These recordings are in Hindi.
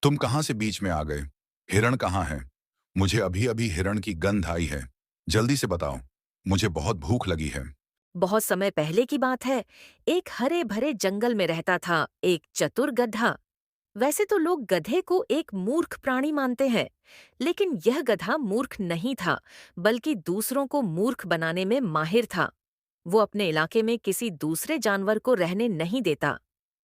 तुम कहाँ से बीच में आ गए? हिरण कहाँ है? मुझे अभी अभी हिरण की गंध आई है। जल्दी से बताओ, मुझे बहुत भूख लगी है। बहुत समय पहले की बात है। एक हरे भरे जंगल में रहता था एक चतुर गधा। वैसे तो लोग गधे को एक मूर्ख प्राणी मानते हैं, लेकिन यह गधा मूर्ख नहीं था, बल्कि दूसरों को मूर्ख बनाने में माहिर था। वो अपने इलाके में किसी दूसरे जानवर को रहने नहीं देता।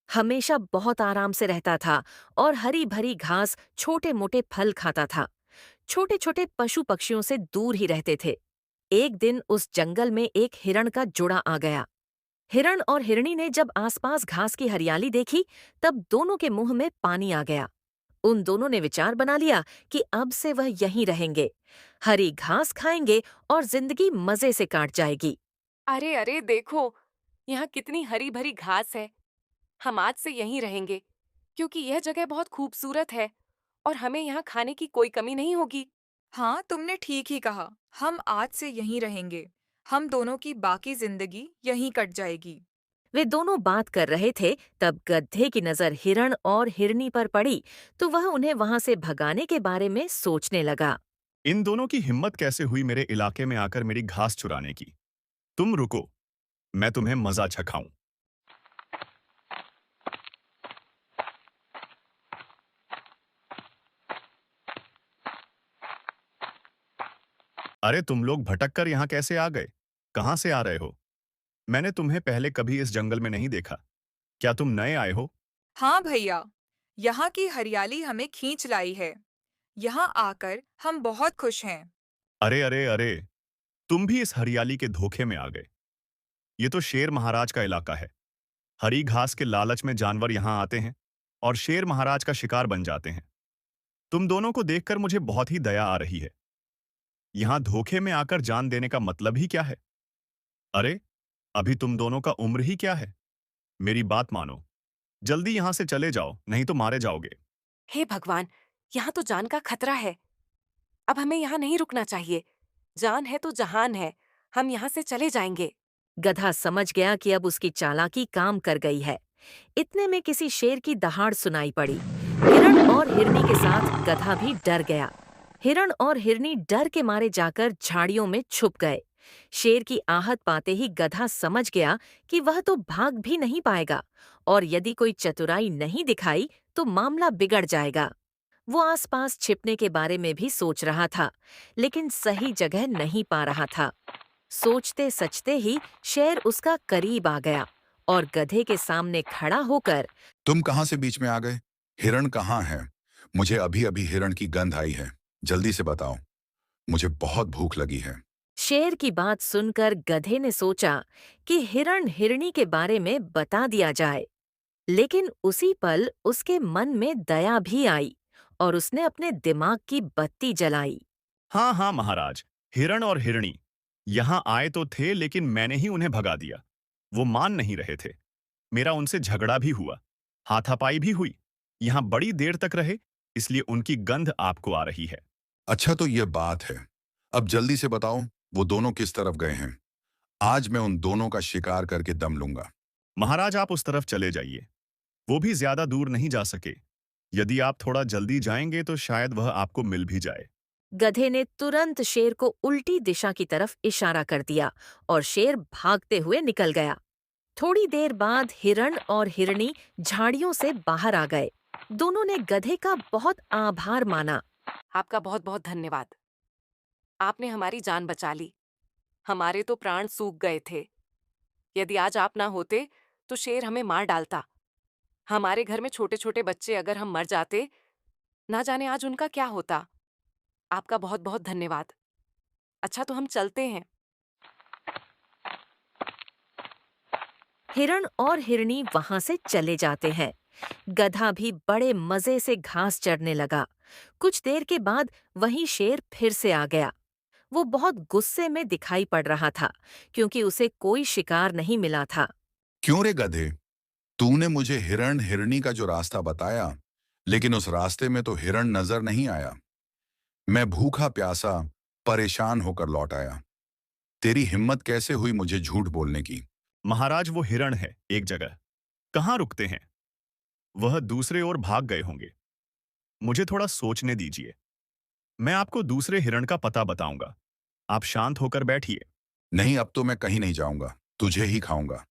हमेशा बहुत आराम से रहता था और हरी भरी घास, छोटे मोटे फल खाता था। छोटे छोटे पशु पक्षियों से दूर ही रहते थे। एक दिन उस जंगल में एक हिरण का जुड़ा आ गया। हिरण और हिरणी ने जब आसपास घास की हरियाली देखी, तब दोनों के मुंह में पानी आ गया। उन दोनों ने विचार बना लिया कि अब से वह यहीं रहेंगे, हरी घास खाएंगे और जिंदगी मजे से काट जाएगी। अरे अरे देखो, यहाँ कितनी हरी भरी घास है। हम आज से यहीं रहेंगे क्योंकि यह जगह बहुत खूबसूरत है और हमें यहाँ खाने की कोई कमी नहीं होगी। हाँ, तुमने ठीक ही कहा। हम आज से यहीं रहेंगे। हम दोनों की बाकी जिंदगी यहीं कट जाएगी। वे दोनों बात कर रहे थे, तब गधे की नजर हिरण और हिरनी पर पड़ी, तो वह उन्हें वहां से भगाने के बारे में सोचने लगा। इन दोनों की हिम्मत कैसे हुई मेरे इलाके में आकर मेरी घास चुराने की। तुम रुको, मैं तुम्हें मजा चखाऊं। अरे तुम लोग भटक कर यहाँ कैसे आ गए? कहाँ से आ रहे हो? मैंने तुम्हें पहले कभी इस जंगल में नहीं देखा। क्या तुम नए आए हो? हाँ भैया, यहाँ की हरियाली हमें खींच लाई है। यहाँ आकर हम बहुत खुश हैं। अरे अरे अरे, तुम भी इस हरियाली के धोखे में आ गए। ये तो शेर महाराज का इलाका है। हरी घास के लालच में जानवर यहाँ आते हैं और शेर महाराज का शिकार बन जाते हैं। तुम दोनों को देखकर मुझे बहुत ही दया आ रही है। यहाँ धोखे में आकर जान देने का मतलब ही क्या है? अरे, अभी तुम दोनों का उम्र ही क्या है? मेरी बात मानो। जल्दी यहाँ से चले जाओ, नहीं तो मारे जाओगे। हे भगवान, यहाँ तो जान का खतरा है। अब हमें यहाँ नहीं रुकना चाहिए। जान है तो जहान है। हम यहाँ से चले जाएंगे। गधा समझ गया कि अब उसकी चालाकी काम कर गई है। इतने में किसी शेर की दहाड़ सुनाई पड़ी। हिरण और हिरनी के साथ गधा भी डर गया। हिरण और हिरनी डर के मारे जाकर झाड़ियों में छुप गए। शेर की आहट पाते ही गधा समझ गया कि वह तो भाग भी नहीं पाएगा, और यदि कोई चतुराई नहीं दिखाई तो मामला बिगड़ जाएगा। वो आसपास छिपने के बारे में भी सोच रहा था, लेकिन सही जगह नहीं पा रहा था। सोचते सचते ही शेर उसका करीब आ गया और गधे के सामने खड़ा होकर तुम कहाँ से बीच में आ गए? हिरण कहाँ है? मुझे अभी अभी हिरण की गंध आई है। जल्दी से बताओ, मुझे बहुत भूख लगी है। शेर की बात सुनकर गधे ने सोचा कि हिरण हिरणी के बारे में बता दिया जाए। लेकिन उसी पल उसके मन में दया भी आई और उसने अपने दिमाग की बत्ती जलाई। हाँ हाँ महाराज, हिरण और हिरणी यहाँ आए तो थे, लेकिन मैंने ही उन्हें भगा दिया। वो मान नहीं रहे थे। मेरा उनसे झगड़ा भी हुआ, हाथापाई भी हुई। यहाँ बड़ी देर तक रहे, इसलिए उनकी गंध आपको आ रही है। अच्छा, तो ये बात है। अब जल्दी से बताओ, वो दोनों किस तरफ गए हैं? आज मैं उन दोनों का शिकार करके दम लूंगा। महाराज आप उस तरफ चले जाइए। वो भी ज्यादा दूर नहीं जा सके। यदि आप थोड़ा जल्दी जाएंगे तो शायद वह आपको मिल भी जाए। गधे ने तुरंत शेर को उल्टी दिशा की तरफ इशारा कर दिया और शेर भागते हुए निकल गया। थोड़ी देर बाद हिरण और हिरणी झाड़ियों से बाहर आ गए। दोनों ने गधे का बहुत आभार माना। आपका बहुत बहुत धन्यवाद। आपने हमारी जान बचा ली। हमारे तो प्राण सूख गए थे। यदि आज आप ना होते तो शेर हमें मार डालता। हमारे घर में छोटे छोटे बच्चे अगर हम मर जाते, ना जाने आज उनका क्या होता। आपका बहुत बहुत धन्यवाद। अच्छा, तो हम चलते हैं। हिरण और हिरणी वहां से चले जाते हैं। गधा भी बड़े मजे से घास चरने लगा। कुछ देर के बाद वहीं शेर फिर से आ गया। वो बहुत गुस्से में दिखाई पड़ रहा था, क्योंकि उसे कोई शिकार नहीं मिला था। क्यों रे गधे? तूने मुझे हिरण हिरनी का जो रास्ता बताया, लेकिन उस रास्ते में तो हिरण नजर नहीं आया। मैं भूखा प्यासा परेशान होकर लौट आया। तेरी हिम्मत कैसे हुई मुझे झूठ बोलने की? महाराज वो हिरण है एक जगह। कहाँ रुकते हैं? वह दूसरे ओर भाग गए होंगे। मुझे थोड़ा सोचने दीजिए। मैं आपको दूसरे हिरण का पता बताऊंगा। आप शांत होकर बैठिए। नहीं, अब तो मैं कहीं नहीं जाऊंगा, तुझे ही खाऊंगा।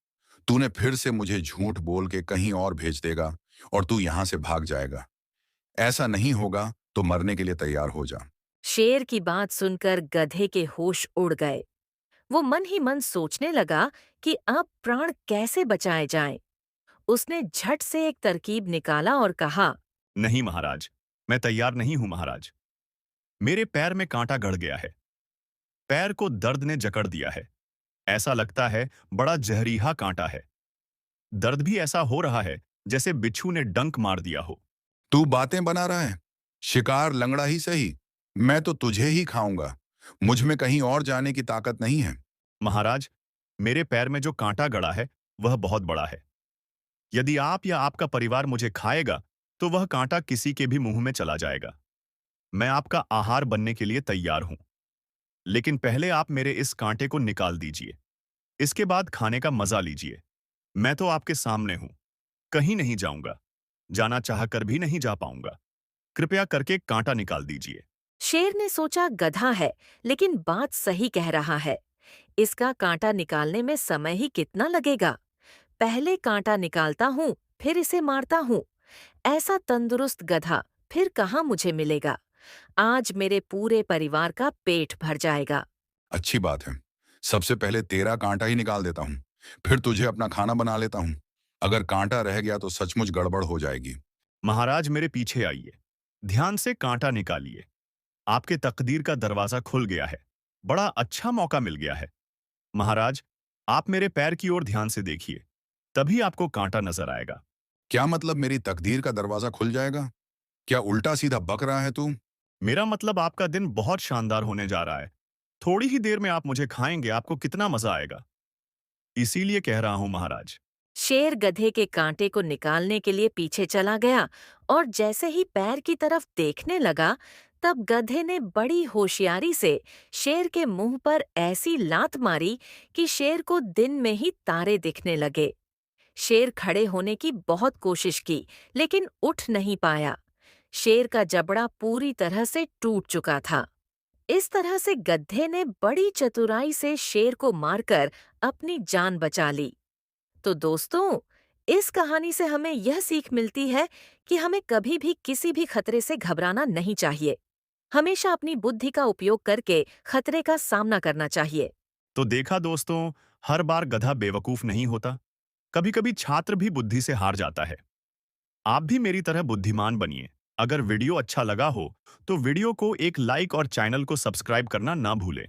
तूने फिर से मुझे झूठ बोल के कहीं और भेज देगा और तू यहां से भाग जाएगा। ऐसा नहीं होगा तो मरने के लिए तैयार हो जा। शेर की बात सुनकर गधे के होश उड़ गए। वो मन ही मन सोचने लगा कि अब प्राण कैसे बचाए जाएं। उसने झट से एक तरकीब निकाला और कहा, नहीं महाराज, मैं तैयार नहीं हूं महाराज। मेरे पैर में कांटा गड़ गया है। पैर को दर्द ने जकड़ दिया है। ऐसा लगता है बड़ा जहरीला कांटा है। दर्द भी ऐसा हो रहा है जैसे बिच्छू ने डंक मार दिया हो। तू बातें बना रहा है। शिकार लंगड़ा ही सही, मैं तो तुझे ही खाऊंगा। मुझ में कहीं और जाने की ताकत नहीं है। महाराज, मेरे पैर में जो कांटा गड़ा है वह बहुत बड़ा है। यदि आप या आपका परिवार मुझे खाएगा तो वह कांटा किसी के भी मुंह में चला जाएगा। मैं आपका आहार बनने के लिए तैयार हूं, लेकिन पहले आप मेरे इस कांटे को निकाल दीजिए। इसके बाद खाने का मजा लीजिए। मैं तो आपके सामने हूं, कहीं नहीं जाऊंगा। जाना चाहकर भी नहीं जा पाऊंगा। कृपया करके कांटा निकाल दीजिए। शेर ने सोचा गधा है, लेकिन बात सही कह रहा है। इसका कांटा निकालने में समय ही कितना लगेगा। पहले कांटा निकालता हूँ, फिर इसे मारता हूँ। ऐसा तंदुरुस्त गधा फिर कहाँ मुझे मिलेगा। आज मेरे पूरे परिवार का पेट भर जाएगा। अच्छी बात है। सबसे पहले तेरा कांटा ही निकाल देता हूँ, फिर तुझे अपना खाना बना लेता हूँ। अगर कांटा रह गया तो सचमुच गड़बड़ हो जाएगी। महाराज, मेरे पीछे आइए। ध्यान से कांटा निकालिए। आपके तकदीर का दरवाजा खुल गया है। बड़ा अच्छा मौका मिल गया है। महाराज, आप मेरे पैर की ओर ध्यान से देखिए, तभी आपको कांटा नजर आएगा। क्या मतलब मेरी तकदीर का दरवाजा खुल जाएगा? क्या उल्टा सीधा बक रहा है तू? मेरा मतलब आपका दिन बहुत शानदार होने जा रहा है। थोड़ी ही देर में आप मुझे खाएंगे, आपको कितना मजा आएगा। इसीलिए कह रहा हूं महाराज। शेर गधे के कांटे को निकालने के लिए पीछे चला गया और जैसे ही पैर की तरफ देखने लगा, तब गधे ने बड़ी होशियारी से शेर के मुंह पर ऐसी लात मारी कि शेर को दिन में ही तारे दिखने लगे। शेर खड़े होने की बहुत कोशिश की, लेकिन उठ नहीं पाया। शेर का जबड़ा पूरी तरह से टूट चुका था। इस तरह से गधे ने बड़ी चतुराई से शेर को मारकर अपनी जान बचा ली। तो दोस्तों, इस कहानी से हमें यह सीख मिलती है कि हमें कभी भी किसी भी खतरे से घबराना नहीं चाहिए। हमेशा अपनी बुद्धि का उपयोग करके खतरे का सामना करना चाहिए। तो देखा दोस्तों, हर बार गधा बेवकूफ नहीं होता। कभी कभी छात्र भी बुद्धि से हार जाता है। आप भी मेरी तरह बुद्धिमान बनिए। अगर वीडियो अच्छा लगा हो तो वीडियो को एक लाइक और चैनल को सब्सक्राइब करना ना भूलें।